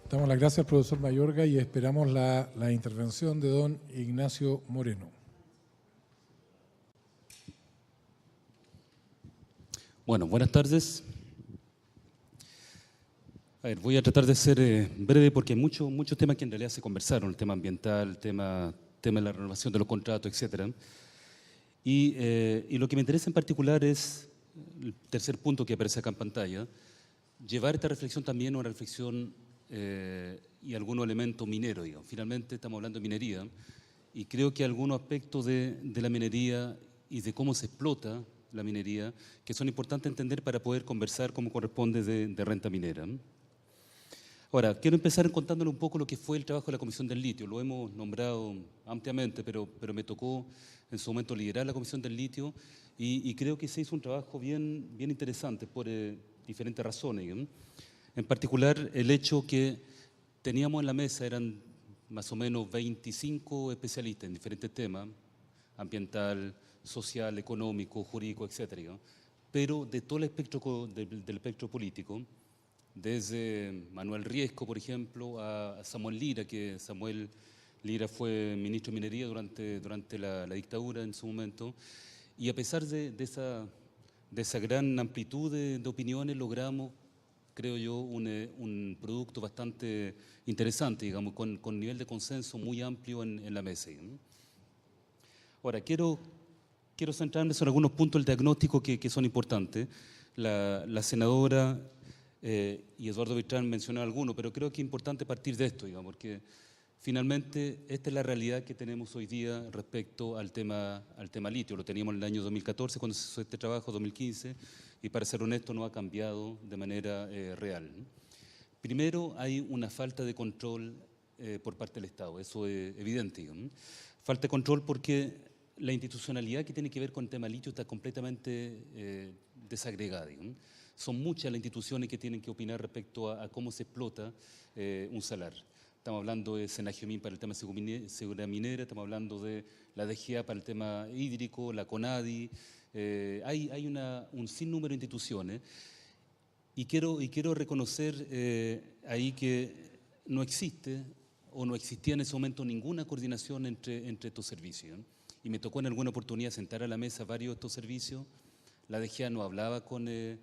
Damos las gracias al profesor Mayorga y esperamos la intervención de don Ignacio Moreno. Bueno, buenas tardes. A ver, voy a tratar de ser breve porque hay muchos temas que en realidad se conversaron, el tema ambiental, el tema de la renovación de los contratos, etc. Y lo que me interesa en particular es el tercer punto que aparece acá en pantalla, llevar esta reflexión también a una reflexión y algunos elementos mineros, digamos. Finalmente estamos hablando de minería y creo que algunos aspectos de la minería y de cómo se explota la minería que son importantes entender para poder conversar como corresponde de renta minera. Ahora, quiero empezar contándole un poco lo que fue el trabajo de la Comisión del Litio. Lo hemos nombrado ampliamente, pero me tocó en su momento liderar la Comisión del Litio y creo que se hizo un trabajo bien interesante por diferentes razones. En particular, el hecho que teníamos en la mesa eran más o menos 25 especialistas en diferentes temas, ambiental, social, económico, jurídico, etc. Pero de todo el espectro del espectro político, desde Manuel Riesco, por ejemplo, a Samuel Lira, que Samuel Lira fue ministro de Minería durante la dictadura en su momento, y a pesar de esa gran amplitud de opiniones, logramos, creo yo, un producto bastante interesante, digamos, con nivel de consenso muy amplio en la mesa. Ahora, quiero centrarme en algunos puntos del diagnóstico que son importantes. La senadora y Eduardo Beltrán mencionó algunos, pero creo que es importante partir de esto, digamos, porque finalmente esta es la realidad que tenemos hoy día respecto al tema litio. Lo teníamos en el año 2014 cuando se hizo este trabajo, 2015, y para ser honesto no ha cambiado de manera real. Primero, hay una falta de control por parte del Estado, eso es evidente, digamos. Falta de control porque la institucionalidad que tiene que ver con el tema litio está completamente desagregada, digamos. Son muchas las instituciones que tienen que opinar respecto a cómo se explota un salar. Estamos hablando de Senagiomín para el tema de seguridad minera, estamos hablando de la DGA para el tema hídrico, la CONADI. Hay un sinnúmero de instituciones y quiero reconocer ahí que no existe o no existía en ese momento ninguna coordinación entre estos servicios. Y me tocó en alguna oportunidad sentar a la mesa varios de estos servicios. La DGA no hablaba con la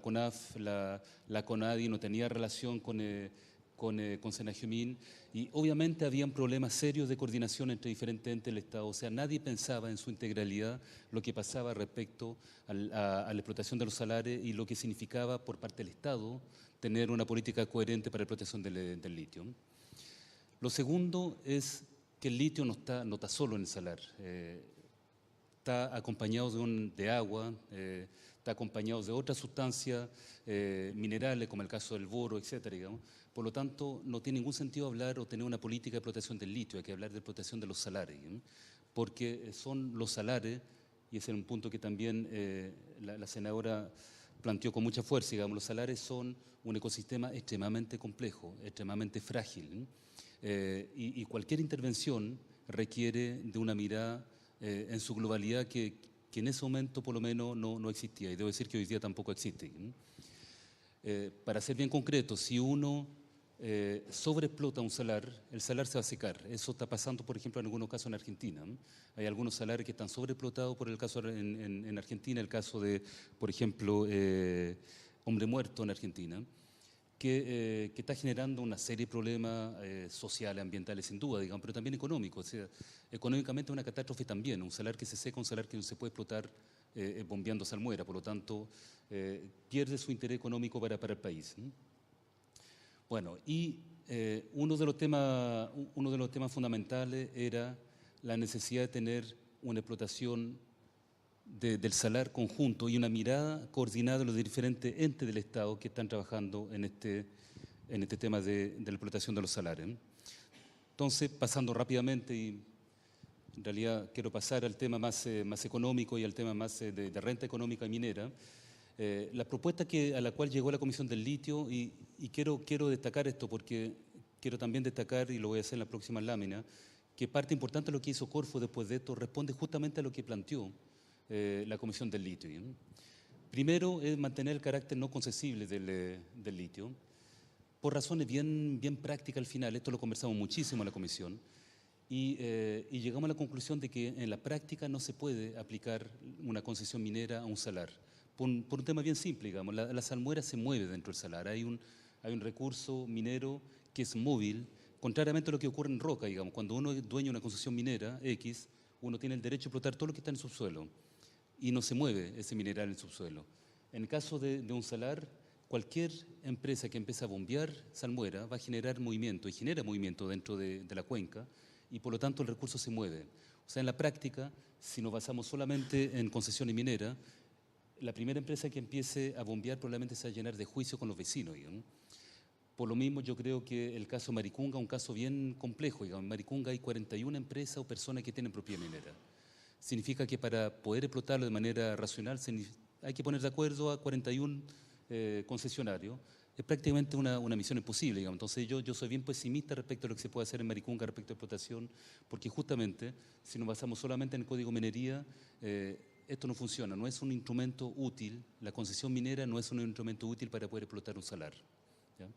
CONAF, la CONADI no tenía relación con Senagiomín y obviamente habían problemas serios de coordinación entre diferentes entes del Estado. O sea, nadie pensaba en su integralidad lo que pasaba respecto a la explotación de los salares y lo que significaba por parte del Estado tener una política coherente para la explotación del litio. Lo segundo es que el litio no está solo en el salar. Está acompañado de agua, está acompañado de otras sustancias minerales, como el caso del boro, etcétera, digamos. Por lo tanto, no tiene ningún sentido hablar o tener una política de explotación del litio, hay que hablar de explotación de los salares, ¿no? Porque son los salares, y ese es un punto que también la senadora planteó con mucha fuerza, digamos, los salares son un ecosistema extremadamente complejo, extremadamente frágil, ¿no? Y cualquier intervención requiere de una mirada en su globalidad que en ese momento por lo menos no existía, y debo decir que hoy día tampoco existe. Para ser bien concreto, si uno sobreexplota un salar, el salar se va a secar. Eso está pasando, por ejemplo, en algunos casos en Argentina. Hay algunos salares que están sobreexplotados por el caso en Argentina, el caso de, por ejemplo, Hombre Muerto en Argentina, que está generando una serie de problemas sociales, ambientales, sin duda, digamos, pero también económicos. O sea, económicamente es una catástrofe también. Un salar que se seca, un salar que no se puede explotar bombeando salmuera, por lo tanto, pierde su interés económico para el país. Bueno, y uno de los temas fundamentales era la necesidad de tener una explotación del salar conjunto y una mirada coordinada de los diferentes entes del Estado que están trabajando en este tema de la explotación de los salares. Entonces, pasando rápidamente, y en realidad quiero pasar al tema más económico y al tema más de renta económica y minera, la propuesta a la cual llegó la Comisión del Litio, y quiero destacar esto porque quiero también destacar, y lo voy a hacer en la próxima lámina, que parte importante de lo que hizo Corfo después de esto responde justamente a lo que planteó la Comisión del Litio. Primero es mantener el carácter no concesible del litio, por razones bien prácticas al final. Esto lo conversamos muchísimo en la Comisión y llegamos a la conclusión de que en la práctica no se puede aplicar una concesión minera a un salar, por un tema bien simple, digamos. La salmuera se mueve dentro del salar, hay un recurso minero que es móvil, contrariamente a lo que ocurre en roca, digamos. Cuando uno es dueño de una concesión minera X, uno tiene el derecho a explotar todo lo que está en el subsuelo y no se mueve ese mineral en el subsuelo. En el caso de un salar, cualquier empresa que empiece a bombear salmuera va a generar movimiento y genera movimiento dentro de la cuenca y por lo tanto el recurso se mueve. O sea, en la práctica, si nos basamos solamente en concesiones mineras, la primera empresa que empiece a bombear probablemente se va a llenar de juicio con los vecinos, ¿no? Por lo mismo, yo creo que el caso Maricunga es un caso bien complejo. Digamos. En Maricunga hay 41 empresas o personas que tienen propiedad minera. Significa que para poder explotarlo de manera racional hay que poner de acuerdo a 41 concesionarios. Es prácticamente una misión imposible, digamos. Entonces yo soy bien pesimista respecto a lo que se puede hacer en Maricunga respecto a explotación, porque justamente si nos basamos solamente en el código minería, esto no funciona, no es un instrumento útil, la concesión minera no es un instrumento útil para poder explotar un salar. ¿Ya?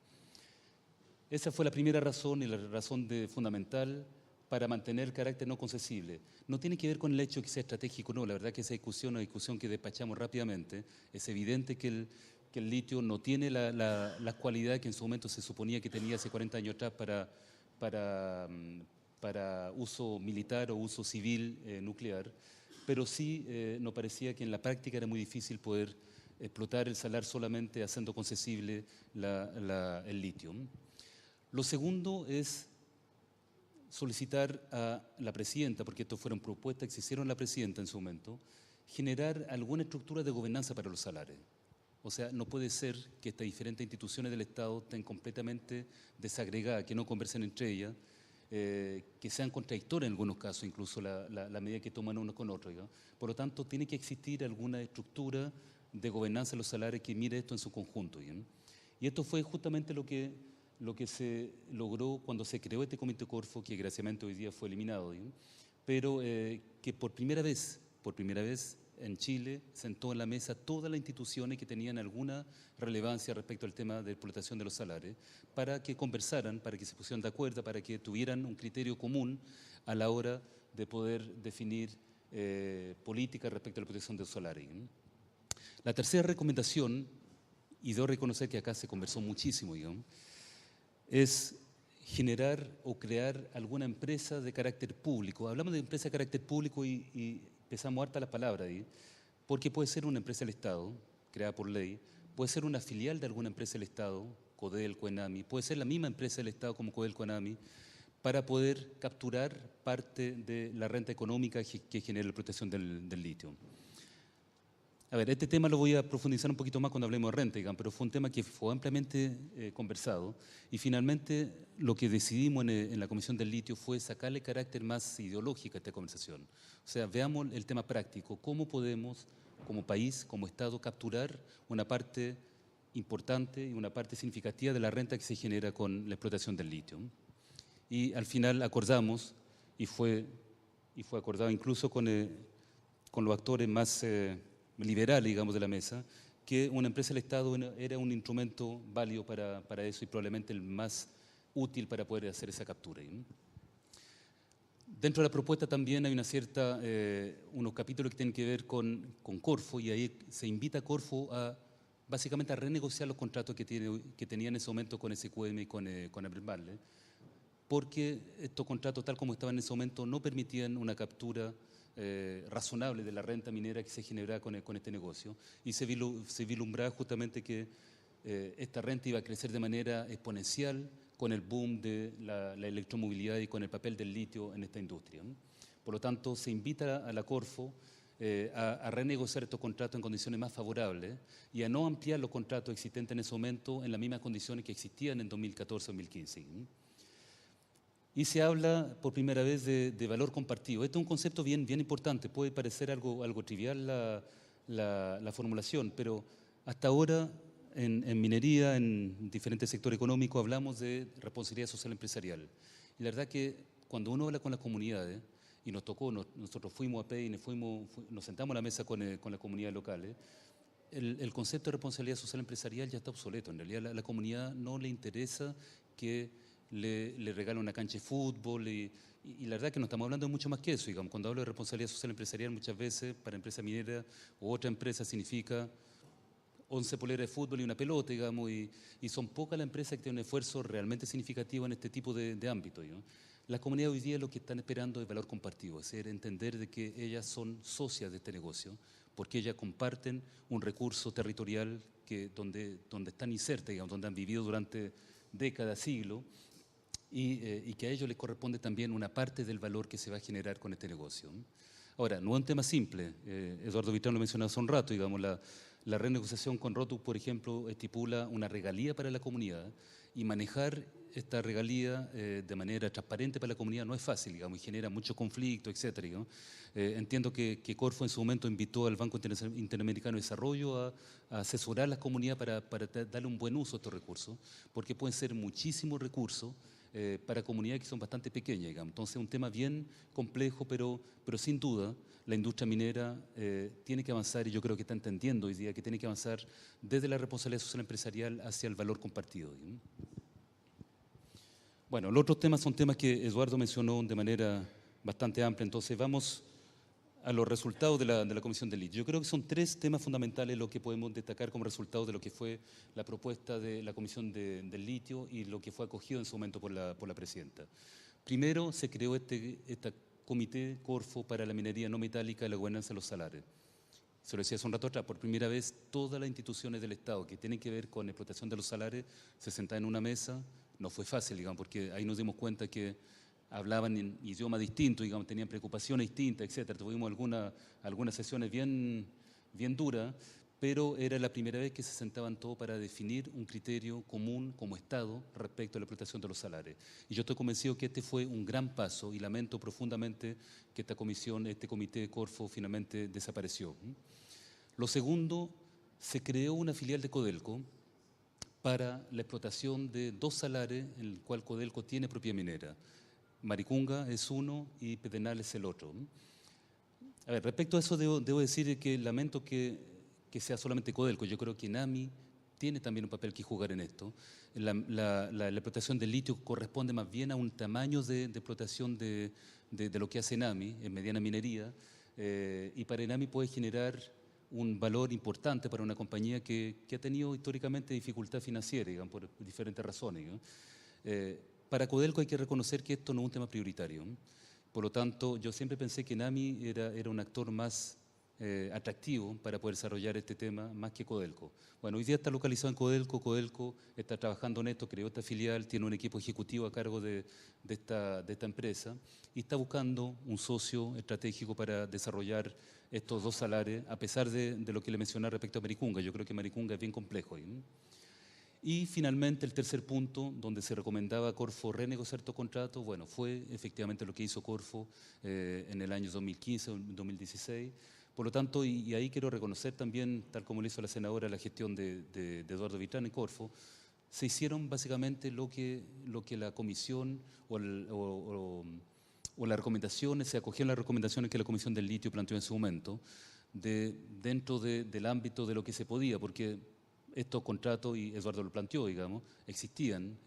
Esa fue la primera razón y la razón fundamental para mantener el carácter no concesible. No tiene que ver con el hecho de que sea estratégico, no, la verdad que esa discusión es una discusión que despachamos rápidamente. Es evidente que el litio no tiene la cualidad que en su momento se suponía que tenía hace 40 años atrás para uso militar o uso civil nuclear, pero sí nos parecía que en la práctica era muy difícil poder explotar el salar solamente haciendo concesible el litio. Lo segundo es solicitar a la presidenta, porque esto fueron propuestas que se hicieron a la presidenta en su momento, generar alguna estructura de gobernanza para los salares. O sea, no puede ser que estas diferentes instituciones del Estado estén completamente desagregadas, que no conversen entre ellas, que sean contradictorias en algunos casos, incluso la medida que toman unos con otros. ¿no? Por lo tanto, tiene que existir alguna estructura de gobernanza de los salarios que mire esto en su conjunto. ¿no? Y esto fue justamente lo que se logró cuando se creó este Comité Corfo, que desgraciadamente hoy día fue eliminado, ¿no? Pero que por primera vez en Chile sentó en la mesa todas las instituciones que tenían alguna relevancia respecto al tema de explotación de los salares, para que conversaran, para que se pusieran de acuerdo, para que tuvieran un criterio común a la hora de poder definir políticas respecto a la protección de los salares. ¿no? La tercera recomendación, y debo reconocer que acá se conversó muchísimo, digamos, es generar o crear alguna empresa de carácter público. Hablamos de empresa de carácter público y empezamos harta las palabras ahí, porque puede ser una empresa del Estado, creada por ley, puede ser una filial de alguna empresa del Estado, CODEL, COENAMI, puede ser la misma empresa del Estado como CODEL, COENAMI, para poder capturar parte de la renta económica que genera la protección del litio. A ver, este tema lo voy a profundizar un poquito más cuando hablemos de renta, digamos, pero fue un tema que fue ampliamente conversado y finalmente lo que decidimos en la Comisión del Litio fue sacarle carácter más ideológico a esta conversación. O sea, veamos el tema práctico, cómo podemos como país, como Estado, capturar una parte importante y una parte significativa de la renta que se genera con la explotación del litio. Y al final acordamos, y fue acordado incluso con los actores más liberales, digamos, de la mesa, que una empresa del Estado era un instrumento válido para eso y probablemente el más útil para poder hacer esa captura. ¿no? Dentro de la propuesta también hay unos capítulos que tienen que ver con Corfo y ahí se invita a Corfo básicamente a renegociar los contratos que tenía en ese momento con SQM y con Everbanle, porque estos contratos, tal como estaban en ese momento, no permitían una captura razonable de la renta minera que se generaba con este negocio y se vislumbraba justamente que esta renta iba a crecer de manera exponencial con el boom de la electromovilidad y con el papel del litio en esta industria. ¿no? Por lo tanto, se invita a la Corfo a renegociar estos contratos en condiciones más favorables y a no ampliar los contratos existentes en ese momento en las mismas condiciones que existían en 2014-2015. ¿no? Y se habla por primera vez de valor compartido. Este es un concepto bien importante, puede parecer algo trivial la formulación, pero hasta ahora en minería, en diferentes sectores económicos, hablamos de responsabilidad social empresarial. Y la verdad que cuando uno habla con las comunidades, y nos tocó, nosotros fuimos a Peine, nos sentamos a la mesa con las comunidades locales, el concepto de responsabilidad social empresarial ya está obsoleto. En realidad la comunidad no le interesa que le regale una cancha de fútbol y la verdad que no estamos hablando de mucho más que eso. Digamos, cuando hablo de responsabilidad social empresarial muchas veces para empresa minera u otra empresa significa 11 poleras de fútbol y una pelota, digamos, y son pocas las empresas que tienen un esfuerzo realmente significativo en este tipo de ámbito. ¿No? Las comunidades hoy día lo que están esperando es valor compartido, es decir, entender de que ellas son socias de este negocio, porque ellas comparten un recurso territorial donde están insertas, digamos, donde han vivido durante décadas, siglos, y que a ellos les corresponde también una parte del valor que se va a generar con este negocio. Ahora, no es un tema simple, Eduardo Vitrán lo mencionó hace un rato, digamos, la renegociación con Rotus, por ejemplo, estipula una regalía para la comunidad y manejar esta regalía de manera transparente para la comunidad no es fácil, digamos, y genera mucho conflicto, etcétera. Digamos. Entiendo que Corfo en su momento invitó al Banco Interamericano de Desarrollo a asesorar a la comunidad para darle un buen uso a estos recursos, porque pueden ser muchísimos recursos para comunidades que son bastante pequeñas, digamos. Entonces, es un tema bien complejo, pero sin duda la industria minera tiene que avanzar, y yo creo que está entendiendo hoy día que tiene que avanzar desde la responsabilidad social empresarial hacia el valor compartido. ¿Sí? Bueno, los otros temas son temas que Eduardo mencionó de manera bastante amplia, entonces vamos a los resultados de la Comisión del Litio. Yo creo que son tres temas fundamentales lo que podemos destacar como resultado de lo que fue la propuesta de la Comisión del Litio y lo que fue acogido en su momento por la presidenta. Primero, se creó este Comité Corfo para la minería no metálica y la gobernanza de los salares. Se lo decía hace un rato atrás, por primera vez todas las instituciones del Estado que tienen que ver con la explotación de los salares se sentaron en una mesa. No fue fácil, digamos, porque ahí nos dimos cuenta que hablaban en idiomas distintos, digamos, tenían preocupaciones distintas, etcétera. Tuvimos algunas sesiones bien duras, pero era la primera vez que se sentaban todos para definir un criterio común como Estado respecto a la explotación de los salares. Y yo estoy convencido que este fue un gran paso y lamento profundamente que esta comisión, este comité de Corfo finalmente desapareció. Lo segundo, se creó una filial de Codelco para la explotación de dos salares en el cual Codelco tiene propiedad minera. Maricunga es uno y Pedernal es el otro. A ver, respecto a eso debo decir que lamento que sea solamente Codelco. Yo creo que Enami tiene también un papel que jugar en esto. La explotación del litio corresponde más bien a un tamaño de explotación de lo que hace Enami en mediana minería, y para Enami puede generar un valor importante para una compañía que ha tenido históricamente dificultad financiera, digamos, por diferentes razones. ¿No? Para Codelco hay que reconocer que esto no es un tema prioritario. Por lo tanto, yo siempre pensé que Enami era un actor más atractivo para poder desarrollar este tema más que Codelco. Bueno, hoy día está localizado en Codelco, Codelco está trabajando en esto, creó esta filial, tiene un equipo ejecutivo a cargo de esta empresa y está buscando un socio estratégico para desarrollar estos dos salares, a pesar de lo que le mencioné respecto a Maricunga. Yo creo que Maricunga es bien complejo. Y finalmente el tercer punto, donde se recomendaba a Corfo renegociar estos contratos, bueno, fue efectivamente lo que hizo Corfo en el año 2015 o 2016. Por lo tanto, y ahí quiero reconocer también, tal como lo hizo la senadora, la gestión de Eduardo Vitrán en Corfo, se hicieron básicamente lo que la comisión o las recomendaciones, se acogieron las recomendaciones que la Comisión del Litio planteó en su momento, dentro del ámbito de lo que se podía, porque estos contratos, y Eduardo lo planteó, digamos, existían.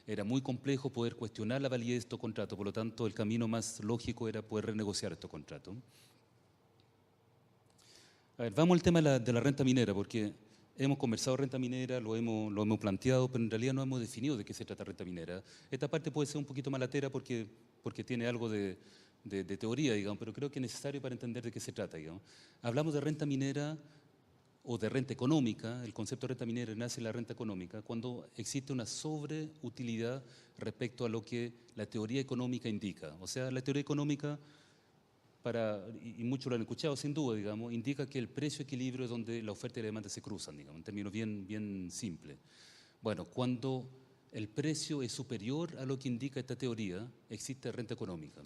Era muy complejo poder cuestionar la validez de estos contratos, por lo tanto el camino más lógico era poder renegociar estos contratos. A ver, vamos al tema de la renta minera, porque hemos conversado de renta minera, lo hemos planteado, pero en realidad no hemos definido de qué se trata renta minera. Esta parte puede ser un poquito más latera porque tiene algo de teoría, digamos, pero creo que es necesario para entender de qué se trata, digamos. Hablamos de renta minera o de renta económica. El concepto de renta minera nace en la renta económica cuando existe una sobreutilidad respecto a lo que la teoría económica indica. O sea, la teoría económica, y muchos lo han escuchado sin duda, digamos, indica que el precio-equilibrio es donde la oferta y la demanda se cruzan, digamos, en términos bien simples. Bueno, cuando el precio es superior a lo que indica esta teoría, existe renta económica.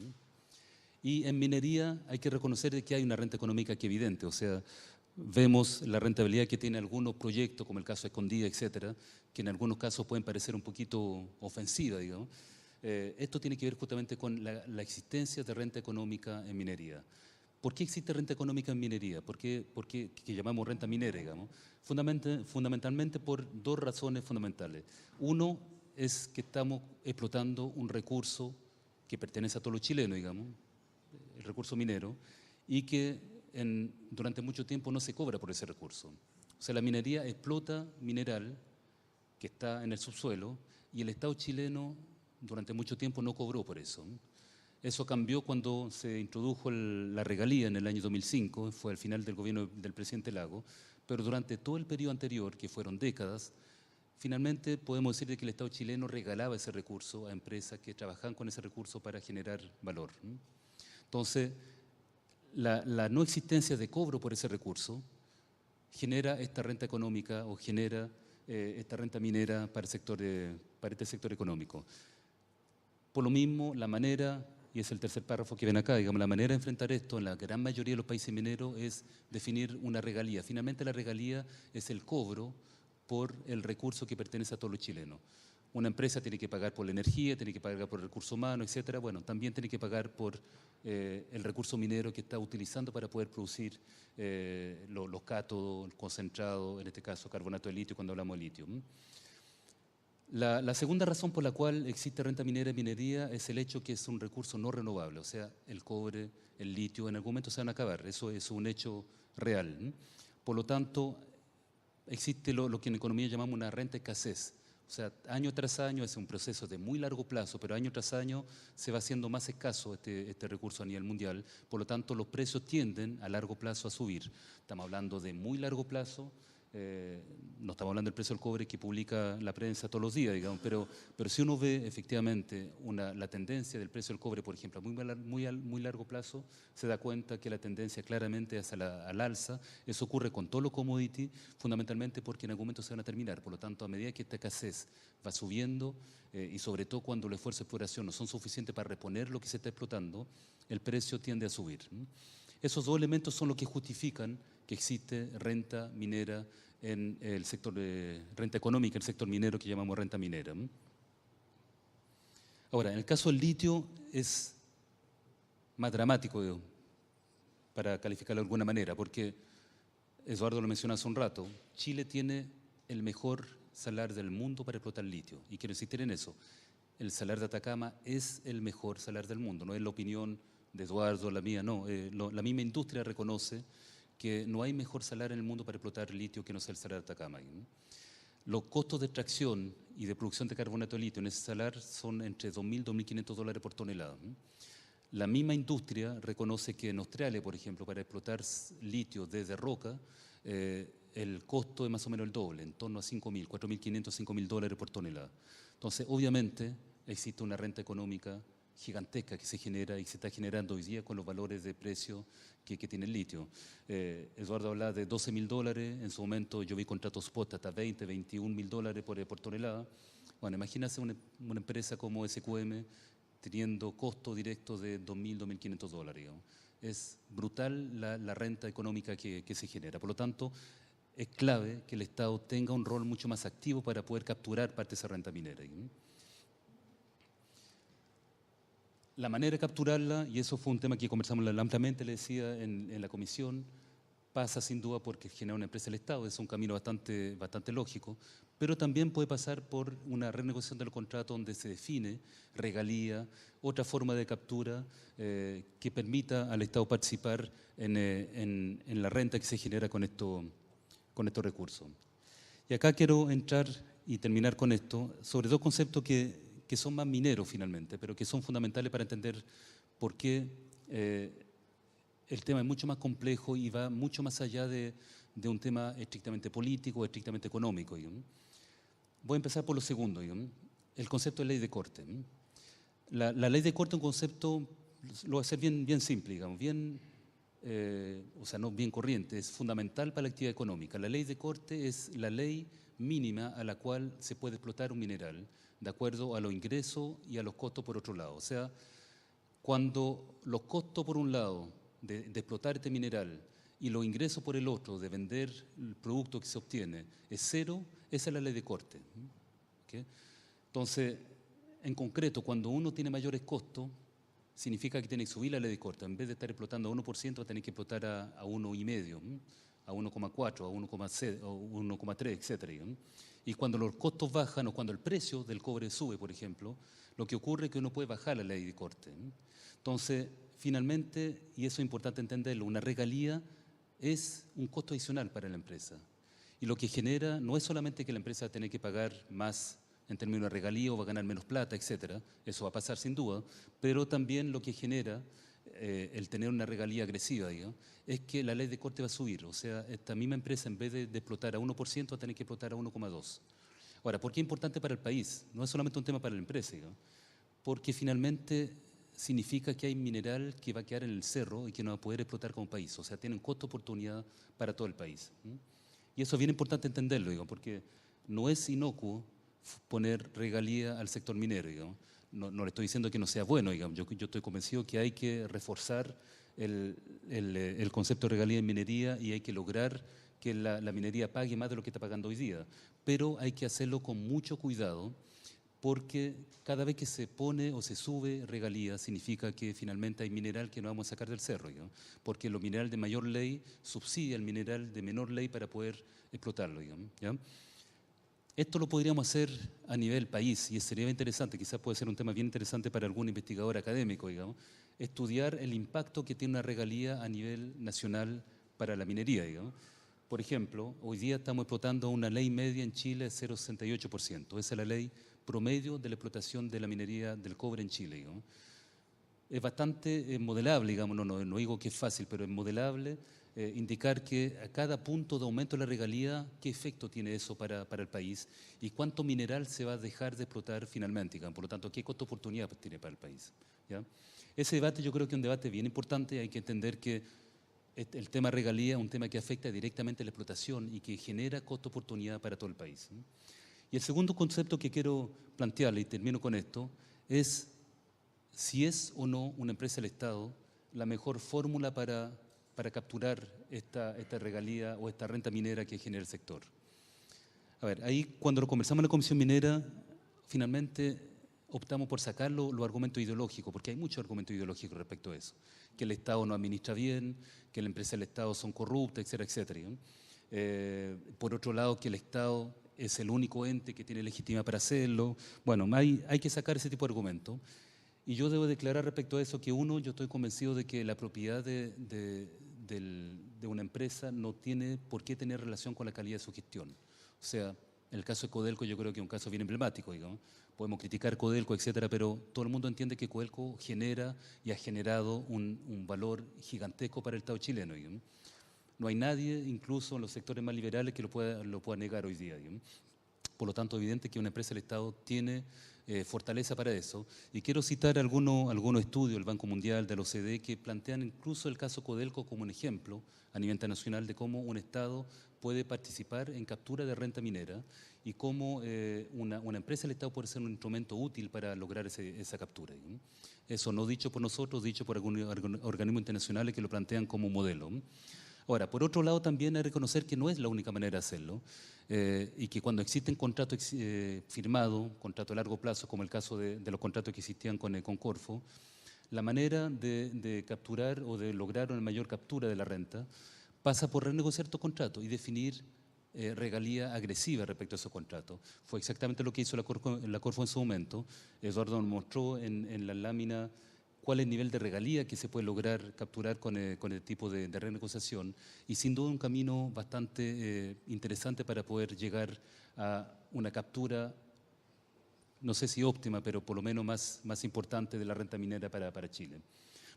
Y en minería hay que reconocer que hay una renta económica que es evidente, o sea, vemos la rentabilidad que tienen algunos proyectos, como el caso de Escondida, etcétera, que en algunos casos pueden parecer un poquito ofensiva, digamos. Esto tiene que ver justamente con la existencia de renta económica en minería. ¿Por qué existe renta económica en minería? ¿Por qué que llamamos renta minera, digamos? Fundamentalmente por dos razones fundamentales. Uno es que estamos explotando un recurso que pertenece a todos los chilenos, digamos, el recurso minero, y que durante mucho tiempo no se cobra por ese recurso. O sea, la minería explota mineral que está en el subsuelo y el Estado chileno durante mucho tiempo no cobró por eso. Eso cambió cuando se introdujo la regalía en el año 2005, fue al final del gobierno del presidente Lago, pero durante todo el periodo anterior, que fueron décadas, finalmente podemos decir que el Estado chileno regalaba ese recurso a empresas que trabajaban con ese recurso para generar valor. Entonces, la no existencia de cobro por ese recurso genera esta renta económica o genera esta renta minera para este sector económico. Por lo mismo, la manera, y es el tercer párrafo que ven acá, digamos, la manera de enfrentar esto en la gran mayoría de los países mineros es definir una regalía. Finalmente la regalía es el cobro por el recurso que pertenece a todos los chilenos. Una empresa tiene que pagar por la energía, tiene que pagar por el recurso humano, etcétera. Bueno, también tiene que pagar por el recurso minero que está utilizando para poder producir los cátodos, el concentrado, en este caso carbonato de litio, cuando hablamos de litio. La segunda razón por la cual existe renta minera en minería es el hecho que es un recurso no renovable, o sea, el cobre, el litio, en algún momento se van a acabar, eso es un hecho real. Por lo tanto, existe lo que en economía llamamos una renta escasez. O sea, año tras año es un proceso de muy largo plazo, pero año tras año se va haciendo más escaso este recurso a nivel mundial. Por lo tanto, los precios tienden a largo plazo a subir. Estamos hablando de muy largo plazo. No estamos hablando del precio del cobre que publica la prensa todos los días, digamos, pero si uno ve efectivamente la tendencia del precio del cobre, por ejemplo, a muy largo plazo, se da cuenta que la tendencia claramente es al alza. Eso ocurre con todos los commodities, fundamentalmente porque en algún momento se van a terminar. Por lo tanto, a medida que esta escasez va subiendo, y sobre todo cuando los esfuerzos de exploración no son suficientes para reponer lo que se está explotando, el precio tiende a subir. Esos dos elementos son los que justifican que existe renta minera en el sector de renta económica, el sector minero que llamamos renta minera. Ahora, en el caso del litio es más dramático, para calificarlo de alguna manera, porque Eduardo lo mencionó hace un rato, Chile tiene el mejor salar del mundo para explotar litio, y quiero insistir en eso. El salar de Atacama es el mejor salar del mundo, no es la opinión de Eduardo, la mía, no. La misma industria reconoce que no hay mejor salar en el mundo para explotar litio que no sea el salar de Atacama. Los costos de extracción y de producción de carbonato de litio en ese salar son entre $2.000 y $2.500 por tonelada. La misma industria reconoce que en Australia, por ejemplo, para explotar litio desde roca, el costo es más o menos el doble, en torno a $5.000, $4.500, $5.000 por tonelada. Entonces, obviamente, existe una renta económica gigantesca que se genera y se está generando hoy día con los valores de precio que tiene el litio. Eduardo hablaba de $12.000, en su momento yo vi contratos spot hasta $20, $21.000 por tonelada. Bueno, imagínense una empresa como SQM teniendo costo directo de $2.000, $2.500, digamos. Es brutal la renta económica que se genera. Por lo tanto, es clave que el Estado tenga un rol mucho más activo para poder capturar parte de esa renta minera. La manera de capturarla, y eso fue un tema que conversamos ampliamente, le decía, en la comisión, pasa sin duda porque genera una empresa del Estado, es un camino bastante lógico, pero también puede pasar por una renegociación del contrato donde se define regalía, otra forma de captura que permita al Estado participar en la renta que se genera con estos recursos. Y acá quiero entrar y terminar con esto sobre dos conceptos que son más mineros finalmente, pero que son fundamentales para entender por qué el tema es mucho más complejo y va mucho más allá de un tema estrictamente político o estrictamente económico. Voy a empezar por lo segundo, el concepto de ley de corte. La ley de corte es un concepto, lo voy a hacer bien simple, digamos, o sea, no bien corriente, es fundamental para la actividad económica. La ley de corte es la ley mínima a la cual se puede explotar un mineral, de acuerdo a los ingresos y a los costos por otro lado. O sea, cuando los costos por un lado de explotar este mineral y los ingresos por el otro de vender el producto que se obtiene es cero, esa es la ley de corte. ¿Okay? Entonces, en concreto, cuando uno tiene mayores costos, significa que tiene que subir la ley de corte. En vez de estar explotando a 1%, va a tener que explotar a 1,5%, a 1,4%, a 1,6%, o 1,3%, etcétera. Y cuando los costos bajan o cuando el precio del cobre sube, por ejemplo, lo que ocurre es que uno puede bajar la ley de corte. Entonces, finalmente, y eso es importante entenderlo, una regalía es un costo adicional para la empresa. Y lo que genera no es solamente que la empresa va a tener que pagar más en términos de regalía o va a ganar menos plata, etcétera. Eso va a pasar sin duda, pero también lo que genera el tener una regalía agresiva, digamos, es que la ley de corte va a subir. O sea, esta misma empresa, en vez de explotar a 1%, va a tener que explotar a 1,2%. Ahora, ¿por qué es importante para el país? No es solamente un tema para la empresa, digamos, porque finalmente significa que hay mineral que va a quedar en el cerro y que no va a poder explotar como país. O sea, tiene un costo-oportunidad para todo el país. Y eso es bien importante entenderlo, digamos, porque no es inocuo poner regalía al sector minero, digamos. No le estoy diciendo que no sea bueno, digamos. Yo estoy convencido que hay que reforzar el concepto de regalía en minería y hay que lograr que la minería pague más de lo que está pagando hoy día. Pero hay que hacerlo con mucho cuidado, porque cada vez que se pone o se sube regalía significa que finalmente hay mineral que no vamos a sacar del cerro, ¿no? Porque lo mineral de mayor ley subsidia el mineral de menor ley para poder explotarlo, digamos, ¿ya? Esto lo podríamos hacer a nivel país y sería interesante, quizás puede ser un tema bien interesante para algún investigador académico, digamos, estudiar el impacto que tiene una regalía a nivel nacional para la minería, digamos. Por ejemplo, hoy día estamos explotando una ley media en Chile de 0,68%. Esa es la ley promedio de la explotación de la minería del cobre en Chile, digamos. Es bastante modelable, digamos, no digo que es fácil, pero es modelable indicar que a cada punto de aumento de la regalía, qué efecto tiene eso para el país y cuánto mineral se va a dejar de explotar finalmente, digamos. Por lo tanto, qué costo-oportunidad tiene para el país, ¿ya? Ese debate yo creo que es un debate bien importante. Hay que entender que el tema regalía es un tema que afecta directamente a la explotación y que genera costo-oportunidad para todo el país. Y el segundo concepto que quiero plantearle, y termino con esto, es si es o no una empresa del Estado la mejor fórmula para capturar esta regalía o esta renta minera que genera el sector. A ver, ahí cuando lo conversamos en la Comisión Minera, finalmente optamos por sacar los argumentos ideológicos, porque hay muchos argumentos ideológicos respecto a eso. Que el Estado no administra bien, que las empresas del Estado son corruptas, etcétera, etcétera, ¿no? Por otro lado, que el Estado es el único ente que tiene legitimidad para hacerlo. Bueno, hay que sacar ese tipo de argumentos. Y yo debo declarar respecto a eso que uno, yo estoy convencido de que la propiedad de una empresa no tiene por qué tener relación con la calidad de su gestión. O sea, el caso de Codelco yo creo que es un caso bien emblemático, digamos. Podemos criticar Codelco, etcétera, pero todo el mundo entiende que Codelco genera y ha generado un valor gigantesco para el Estado chileno, digamos. No hay nadie, incluso en los sectores más liberales, que lo pueda negar hoy día, digamos. Por lo tanto, es evidente que una empresa del Estado tiene fortaleza para eso. Y quiero citar algunos estudios del Banco Mundial, de la OCDE, que plantean incluso el caso Codelco como un ejemplo a nivel internacional de cómo un Estado puede participar en captura de renta minera y cómo una empresa del Estado puede ser un instrumento útil para lograr esa captura. Eso no dicho por nosotros, dicho por algunos organismos internacionales que lo plantean como un modelo. Ahora, por otro lado, también hay que reconocer que no es la única manera de hacerlo y que cuando existen contratos firmados, contratos a largo plazo, como el caso de los contratos que existían con Corfo, la manera de capturar o de lograr una mayor captura de la renta pasa por renegociar estos contratos y definir regalía agresiva respecto a esos contratos. Fue exactamente lo que hizo la Corfo en su momento. Eduardo nos mostró en la lámina cuál es el nivel de regalía que se puede lograr capturar con el tipo de renegociación y sin duda un camino bastante interesante para poder llegar a una captura, no sé si óptima, pero por lo menos más importante de la renta minera para Chile.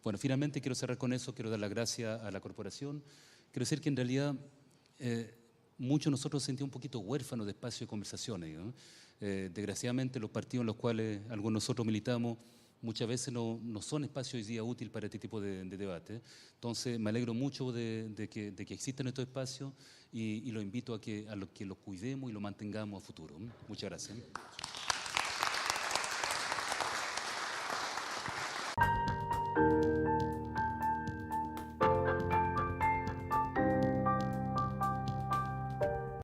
Bueno, finalmente quiero cerrar con eso, quiero dar las gracias a la corporación. Quiero decir que en realidad muchos de nosotros nos sentimos un poquito huérfanos de espacio de conversaciones, ¿no? Desgraciadamente los partidos en los cuales algunos de nosotros militamos muchas veces no son espacios hoy día útiles para este tipo de debate. Entonces, me alegro mucho de que existan estos espacios y los invito a que los cuidemos y los mantengamos a futuro. Muchas gracias.